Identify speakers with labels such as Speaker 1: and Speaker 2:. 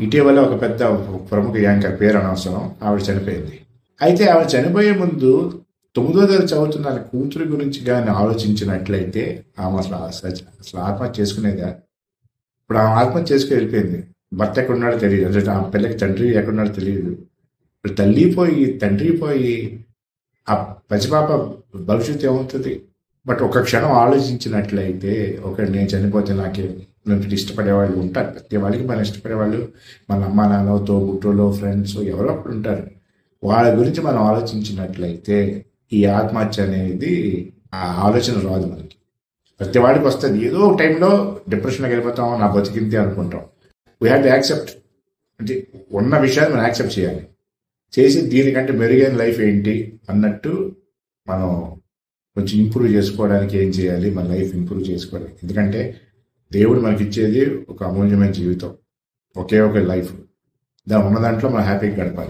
Speaker 1: ఇటీవల ఒక పెద్ద ప్రముఖ యాంకర్, పేరు అనవసరం, ఆవిడ చనిపోయింది. అయితే ఆవిడ చనిపోయే ముందు 9వ తరగతి చదువుతున్న కూతురు గురించి కానీ ఆలోచించినట్లయితే ఆమె అసలు ఆత్మహత్య చేసుకునేదా? ఇప్పుడు ఆమె ఆత్మహత్య చేసుకుని వెళ్ళిపోయింది. భర్త ఎక్కడున్నాడో తెలియదు, అంటే ఆ పిల్లకి తండ్రి ఎక్కడున్నాడో తెలియదు. ఇప్పుడు తల్లి పోయి తండ్రి పోయి ఆ పసిపాప భవిష్యత్తు ఏమవుతుంది? బట్ ఒక క్షణం ఆలోచించినట్లయితే, నేను చనిపోతే నన్ను ఇష్టపడేవాళ్ళు ఉంటారు. ప్రతి వాళ్ళకి మనం ఇష్టపడేవాళ్ళు మన అమ్మ నాన్న, తోబుట్టులో, ఫ్రెండ్స్ ఎవరో ఒకరు ఉంటారు. వాళ్ళ గురించి మనం ఆలోచించినట్లయితే ఈ ఆత్మహత్య అనేది ఆ ఆలోచన రాదు మనకి. ప్రతి వాడికి వస్తుంది. ఏదో ఒక టైంలో డిప్రెషన్కి వెళ్ళిపోతాం, నా బతికింతే అనుకుంటాం. వీ హ్యావ్ టు యాక్సెప్ట్, అంటే ఉన్న విషయాన్ని మనం యాక్సెప్ట్ చేయాలి. చేసి దీనికంటే మెరుగైన లైఫ్ ఏంటి అన్నట్టు మనం కొంచెం ఇంప్రూవ్ చేసుకోవడానికి ఏం చేయాలి, మన లైఫ్ ఇంప్రూవ్ చేసుకోవడానికి. ఎందుకంటే దేవుడు మనకి ఇచ్చేది ఒక అమూల్యమైన జీవితం, ఒకే ఒక లైఫ్. దాని ఉన్న దాంట్లో మనం హ్యాపీగా గడపాలి.